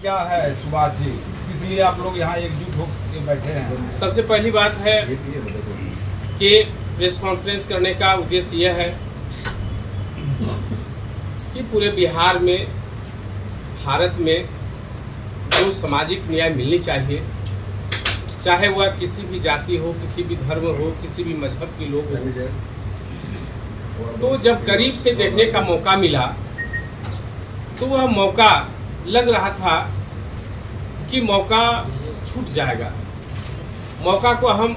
क्या है सुभाष जी, इसलिए आप लोग यहाँ एकजुट होकर बैठे हैं? सबसे पहली बात है कि प्रेस कॉन्फ्रेंस करने का उद्देश्य यह है कि पूरे बिहार में, भारत में जो सामाजिक न्याय मिलनी चाहिए, चाहे वह किसी भी जाति हो, किसी भी धर्म हो, किसी भी मजहब के लोग हो, तो जब करीब से देखने का मौका मिला तो वह मौका लग रहा था कि मौका छूट जाएगा, मौका को हम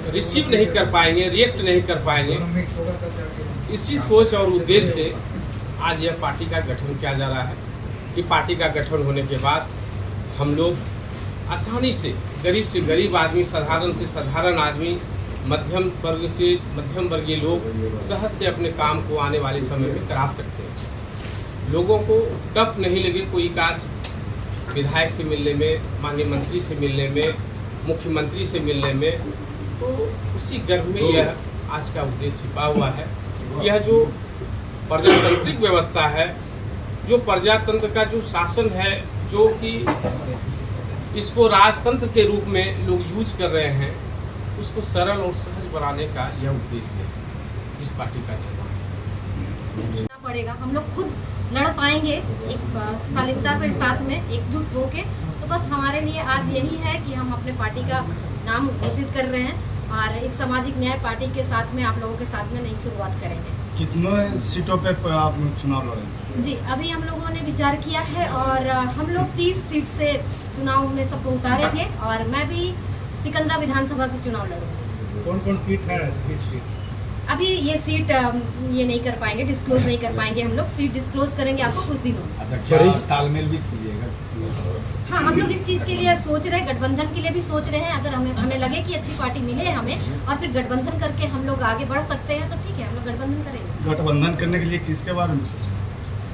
रिसीव नहीं कर पाएंगे, रिएक्ट नहीं कर पाएंगे। इसी सोच और उद्देश्य से आज यह पार्टी का गठन किया जा रहा है कि पार्टी का गठन होने के बाद हम लोग आसानी से गरीब आदमी, साधारण से साधारण आदमी, मध्यम वर्ग से मध्यम वर्गीय लोग सहज से अपने काम को आने वाले समय में करा सकते हैं। लोगों को टफ नहीं लगे कोई कार्य विधायक से मिलने में, माननीय मंत्री से मिलने में, मुख्यमंत्री से मिलने में, तो उसी गर्भ में यह आज का उद्देश्य छिपा हुआ है। यह जो प्रजातांत्रिक व्यवस्था है, जो प्रजातंत्र का जो शासन है, जो कि इसको राजतंत्र के रूप में लोग यूज कर रहे हैं, उसको सरल और सहज बनाने का यह उद्देश्य है इस पार्टी का निर्माण पड़ेगा। हम लोग खुद लड़ पाएंगे एक सालिकता से साथ में एकजुट होके। तो बस हमारे लिए आज यही है कि हम अपने पार्टी का नाम घोषित कर रहे हैं और इस सामाजिक न्याय पार्टी के साथ में आप लोगों के साथ में नई शुरुआत करेंगे। कितने सीटों पे आप चुनाव लड़ेंगे? जी, अभी हम लोगों ने विचार किया है और हम लोग 30 सीट से चुनाव में सबको उतारेंगे और मैं भी सिकंदरा विधानसभा से चुनाव लड़ूंगी। कौन कौन सीट है? 30 सीट। अभी ये सीट ये नहीं कर पाएंगे, डिस्क्लोज नहीं कर पाएंगे। हम लोग सीट डिस्क्लोज करेंगे आपको कुछ दिनों में। अच्छा, क्या तालमेल भी कीजिएगा? हाँ, हम लोग इस चीज़ के लिए सोच रहे हैं, गठबंधन के लिए भी सोच रहे हैं। अगर हमें लगे कि अच्छी पार्टी मिले हमें और फिर गठबंधन करके हम लोग आगे बढ़ सकते हैं तो ठीक है, हम लोग गठबंधन करेंगे। गठबंधन करने के लिए किसके बारे में सोचा?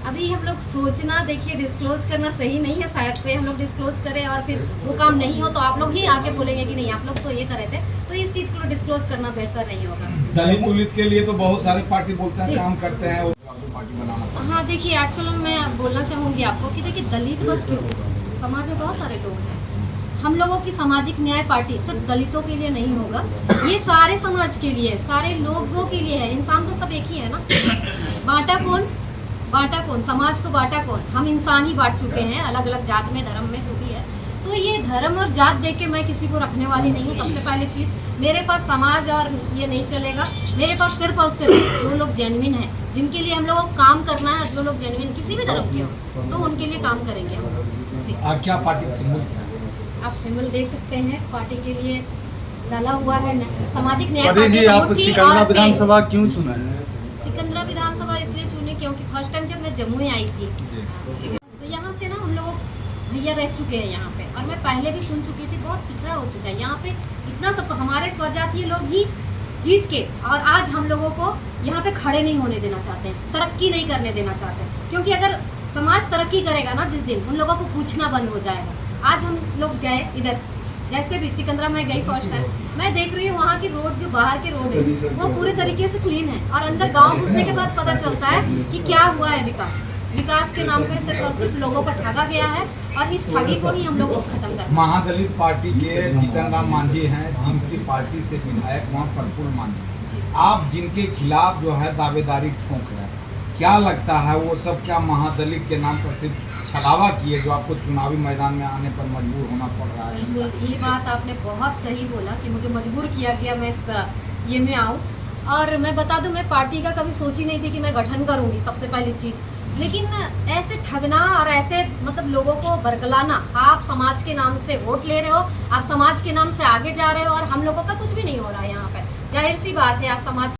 अभी हम लोग सोचना, देखिए डिस्क्लोज करना सही नहीं है, शायद से हम लोग डिस्क्लोज करें और फिर वो काम नहीं हो तो आप लोग ही आके बोलेंगे कि नहीं आप लोग तो ये करे थे, तो इस चीज़ को डिस्क्लोज करना बेहतर नहीं होगा। दलित उलित के लिए तो बहुत सारे पार्टी बोलते हैं काम करते हैं, पार्टी बनाना। हाँ देखिए, एक्चुअली मैं बोलना चाहूँगी आपको कि देखिए दलित बस क्यों, समाज में बहुत सारे लोग हैं। हम लोगों की सामाजिक न्याय पार्टी सिर्फ दलितों के लिए नहीं होगा, ये सारे समाज के लिए, सारे लोगों के लिए है। इंसान तो सब एक ही है ना। बांटा कौन, समाज को बांटा कौन? हम इंसान ही बांट चुके हैं अलग अलग जात में, धर्म में, जो भी है। तो ये धर्म और जात देख के मैं किसी को रखने वाली नहीं हूँ। सबसे पहली चीज़, मेरे पास समाज और ये नहीं चलेगा। मेरे पास सिर्फ और सिर्फ जो लोग जेन्युइन हैं, जिनके लिए हम लोगों को काम करना है, जो लोग जेन्युइन किसी भी धर्म के हो, तो उनके लिए काम करेंगे हम लोग। जी, क्या पार्टी का सिंबल क्या है? आप सिंबल देख सकते हैं, पार्टी के लिए डाला हुआ है सामाजिक न्याय जी, पार्टी। आप सिकंदरा विधानसभा क्यों चुना है? सिकंदरा विधानसभा इसलिए चुनी क्योंकि फर्स्ट टाइम जब मैं जम्मू आई थी तो यहाँ से ना हम लोग भैया रह चुके हैं यहाँ पे, और मैं पहले भी सुन चुकी थी, बहुत पिछड़ा हो चुका है यहाँ पे। इतना सबको हमारे स्वजातीय लोग ही जीत के, और आज हम लोगों को यहाँ पे खड़े नहीं होने देना चाहते हैं, तरक्की नहीं करने देना चाहते हैं। क्योंकि अगर समाज तरक्की करेगा ना जिस दिन, उन लोगों को पूछना बंद हो जाएगा। आज हम लोग गए इधर, जैसे भी सिकंदरा में गई फर्स्ट टाइम, मैं देख रही हूँ वहाँ की रोड, जो बाहर के रोड है वो पूरे तरीके से क्लीन है, और अंदर गांव घुसने के बाद पता चलता है कि क्या हुआ है। विकास के नाम पे सिर्फ और सिर्फ लोगों को ठगा गया है, और इस ठगी को ही हम लोगों को खत्म करना है। महादलित पार्टी के जीतन राम मांझी हैं, जिनकी पार्टी से विधायक वहाँ प्रफुल्ल मांझी, आप जिनके खिलाफ जो है दावेदारी ठोक रहे हैं, क्या लगता है वो सब क्या महादलित के नाम पर सिर्फ छलावा किए, जो आपको चुनावी मैदान में आने पर मजबूर होना पड़ रहा है? बिल्कुल, ये बात आपने बहुत सही बोला कि मुझे मजबूर किया गया मैं ये में आऊँ। और मैं बता दूं, मैं पार्टी का कभी सोची नहीं थी कि मैं गठन करूंगी, सबसे पहली चीज़। लेकिन ऐसे ठगना और ऐसे मतलब लोगों को बरगलाना, आप समाज के नाम से वोट ले रहे हो, आप समाज के नाम से आगे जा रहे हो, और हम लोगों का कुछ भी नहीं हो रहा है यहाँ पे। जाहिर सी बात है, आप समाज